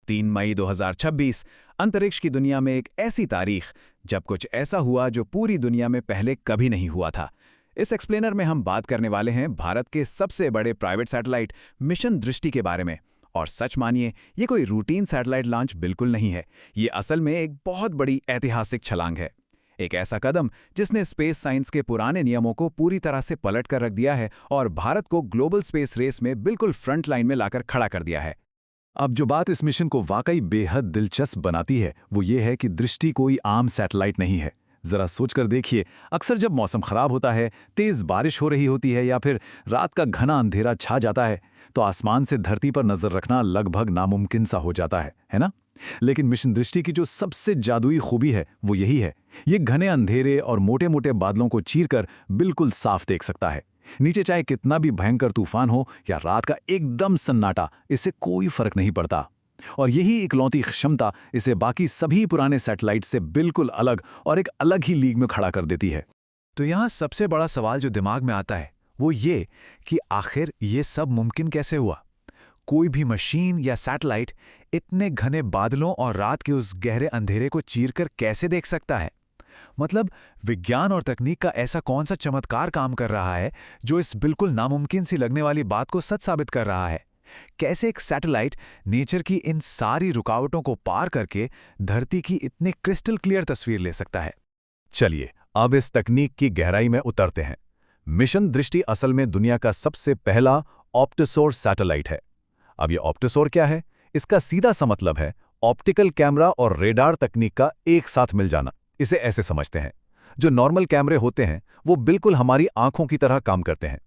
3 मई 2026 अंतरिक्ष की दुनिया में एक ऐसी तारीख जब कुछ ऐसा हुआ जो पूरी दुनिया में पहले कभी नहीं हुआ था। इस एक्सप्लेनर में हम बात करने वाले हैं भारत के सबसे बड़े प्राइवेट सैटेलाइट मिशन दृष्टि के बारे में। और सच मानिए, ये कोई रूटीन सैटेलाइट लॉन्च बिल्कुल नहीं है। ये असल में एक बहुत बड़ी ऐतिहासिक छलांग है। एक ऐसा कदम जिसने स्पेस साइंस के पुराने नियमों को पूरी तरह से पलट कर रख दिया है और भारत को ग्लोबल स्पेस रेस में बिल्कुल फ्रंट लाइन में लाकर खड़ा कर दिया है। अब जो बात इस मिशन को वाकई बेहद दिलचस्प बनाती है वो ये है कि दृष्टि कोई आम सैटेलाइट नहीं है। जरा सोचकर देखिए, अक्सर जब मौसम खराब होता है, तेज बारिश हो रही होती है या फिर रात का घना अंधेरा छा जाता है तो आसमान से धरती पर नजर रखना लगभग नामुमकिन सा हो जाता है ना? लेकिन मिशन दृष्टि की जो सबसे जादुई खूबी है वो यही है, ये घने अंधेरे और मोटे मोटे बादलों को चीरकर बिल्कुल साफ देख सकता है। नीचे चाहे कितना भी भयंकर तूफान हो या रात का एकदम सन्नाटा, इससे कोई फर्क नहीं पड़ता। और यही इकलौती क्षमता इसे बाकी सभी पुराने सैटेलाइट से बिल्कुल अलग और एक अलग ही लीग में खड़ा कर देती है। तो यहाँ सबसे बड़ा सवाल जो दिमाग में आता है वो ये कि आखिर ये सब मुमकिन कैसे हुआ? कोई भी मशीन या सैटेलाइट इतने घने बादलों और रात के उस गहरे अंधेरे को चीरकर कैसे देख सकता है? मतलब विज्ञान और तकनीक का ऐसा कौन सा चमत्कार काम कर रहा है जो इस बिल्कुल नामुमकिन सी लगने वाली बात को सच साबित कर रहा है? कैसे एक सैटेलाइट नेचर की इन सारी रुकावटों को पार करके धरती की इतनी क्रिस्टल क्लियर तस्वीर ले सकता है? चलिए अब इस तकनीक की गहराई में उतरते हैं। मिशन दृष्टि असल में दुनिया का सबसे पहला ऑप्टोसोर सैटेलाइट है। अब ये ऑप्टोसोर क्या है? इसका सीधा सा मतलब है ऑप्टिकल कैमरा और रेडार तकनीक का एक साथ मिल जाना। इसे ऐसे समझते हैं, जो नॉर्मल कैमरे होते हैं वो बिल्कुल हमारी आंखों की तरह काम करते हैं।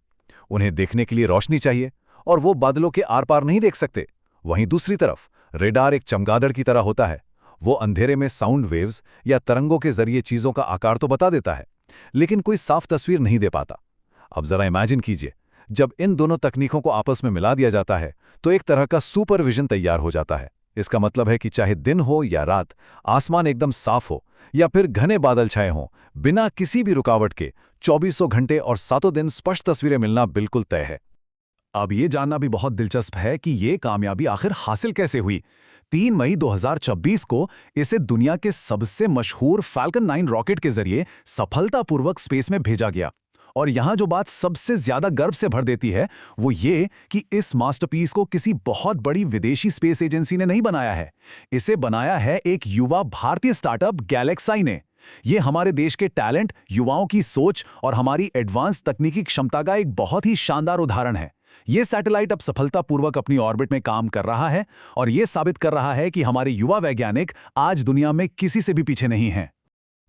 उन्हें देखने के लिए रोशनी चाहिए और वो बादलों के आर पार नहीं देख सकते। वहीं दूसरी तरफ रेडार एक चमगादड़ की तरह होता है। वो अंधेरे में साउंड वेव्स या तरंगों के जरिए चीजों का आकार तो बता देता है, लेकिन कोई साफ तस्वीर नहीं दे पाता। अब जरा इमेजिन कीजिए, जब इन दोनों तकनीकों को आपस में मिला दिया जाता है तो एक तरह का सुपरविजन तैयार हो जाता है। इसका मतलब है कि चाहे दिन हो या रात, आसमान एकदम साफ हो या फिर घने बादल छाए हों, बिना किसी भी रुकावट के 2400 घंटे और 7 दिन स्पष्ट तस्वीरें मिलना बिल्कुल तय है। अब ये जानना भी बहुत दिलचस्प है कि ये कामयाबी आखिर हासिल कैसे हुई। 3 मई 2026 को इसे दुनिया के सबसे मशहूर फाल्कन 9 रॉकेट के जरिए सफलतापूर्वक स्पेस में भेजा गया। और यहां जो बात सबसे ज्यादा गर्व से भर देती है वो ये कि इस मास्टरपीस को किसी बहुत बड़ी विदेशी स्पेस एजेंसी ने नहीं बनाया है। इसे बनाया है एक युवा भारतीय स्टार्टअप गैलेक्साई ने। ये हमारे देश के टैलेंट, युवाओं की सोच और हमारी एडवांस तकनीकी क्षमता का एक बहुत ही शानदार उदाहरण है। ये सैटेलाइट अब सफलतापूर्वक अपनी ऑर्बिट में काम कर रहा है और ये साबित कर रहा है कि हमारे युवा वैज्ञानिक आज दुनिया में किसी से भी पीछे नहीं हैं।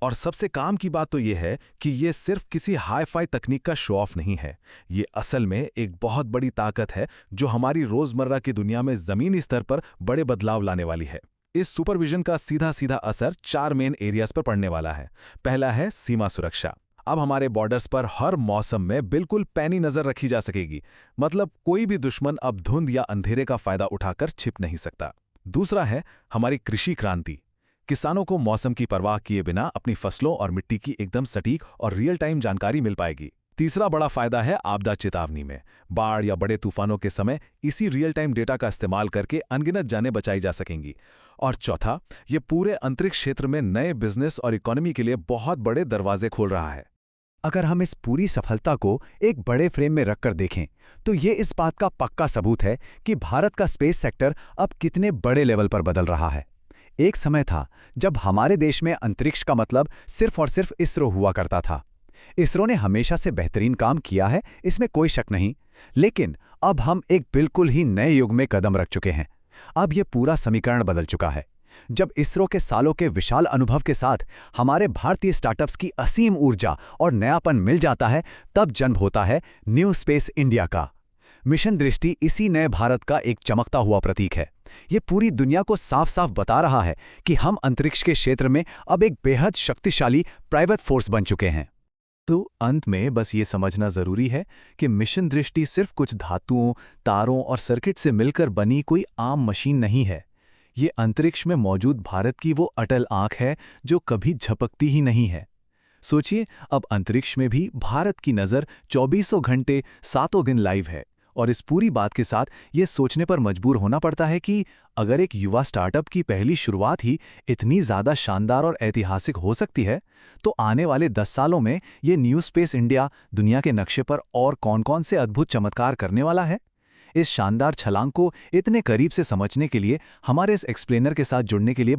और सबसे काम की बात तो यह है कि ये सिर्फ किसी हाई-फाई तकनीक का शो ऑफ नहीं है। ये असल में एक बहुत बड़ी ताकत है जो हमारी रोजमर्रा की दुनिया में जमीनी स्तर पर बड़े बदलाव लाने वाली है। इस सुपरविजन का सीधा सीधा असर 4 मेन एरियाज पर पड़ने वाला है। पहला है सीमा सुरक्षा। अब हमारे बॉर्डर्स पर हर मौसम में बिल्कुल पैनी नजर रखी जा सकेगी। मतलब कोई भी दुश्मन अब धुंध या अंधेरे का फायदा उठाकर छिप नहीं सकता। दूसरा है हमारी कृषि क्रांति। किसानों को मौसम की परवाह किए बिना अपनी फसलों और मिट्टी की एकदम सटीक और रियल टाइम जानकारी मिल पाएगी। तीसरा बड़ा फायदा है आपदा चेतावनी में। बाढ़ या बड़े तूफानों के समय इसी रियल टाइम डेटा का इस्तेमाल करके अनगिनत जानें बचाई जा सकेंगी। और चौथा, ये पूरे अंतरिक्ष क्षेत्र में नए बिजनेस और इकोनॉमी के लिए बहुत बड़े दरवाजे खोल रहा है। अगर हम इस पूरी सफलता को एक बड़े फ्रेम में रखकर देखें तो ये इस बात का पक्का सबूत है कि भारत का स्पेस सेक्टर अब कितने बड़े लेवल पर बदल रहा है। एक समय था जब हमारे देश में अंतरिक्ष का मतलब सिर्फ और सिर्फ इसरो हुआ करता था। इसरो ने हमेशा से बेहतरीन काम किया है, इसमें कोई शक नहीं। लेकिन अब हम एक बिल्कुल ही नए युग में कदम रख चुके हैं। अब यह पूरा समीकरण बदल चुका है। जब इसरो के सालों के विशाल अनुभव के साथ हमारे भारतीय स्टार्टअप्स की असीम ऊर्जा और नयापन मिल जाता है, तब जन्म होता है न्यू स्पेस इंडिया का। मिशन दृष्टि इसी नए भारत का एक चमकता हुआ प्रतीक है। ये पूरी दुनिया को साफ साफ बता रहा है कि हम अंतरिक्ष के क्षेत्र में अब एक बेहद शक्तिशाली प्राइवेट फोर्स बन चुके हैं। तो अंत में बस ये समझना जरूरी है कि मिशन दृष्टि सिर्फ कुछ धातुओं, तारों और सर्किट से मिलकर बनी कोई आम मशीन नहीं है। ये अंतरिक्ष में मौजूद भारत की वो अटल आंख है जो कभी झपकती ही नहीं है। सोचिए, अब अंतरिक्ष में भी भारत की नज़र 2400 घंटे 7 दिन लाइव है और इस पूरी बात के साथ ये सोचने पर मजबूर होना पड़ता है कि अगर एक युवा स्टार्टअप की पहली शुरुआत ही इतनी ज़्यादा शानदार और ऐतिहासिक हो सकती है, तो आने वाले 10 सालों में ये न्यू स्पेस इंडिया दुनिया के नक्शे पर और कौन-कौन से अद्भुत चमत्कार करने वाला है? इस शानदार छलांग को इतने करीब से समझने के लिए हमारे इस एक्सप्लेनर के साथ जुड़ने के लिए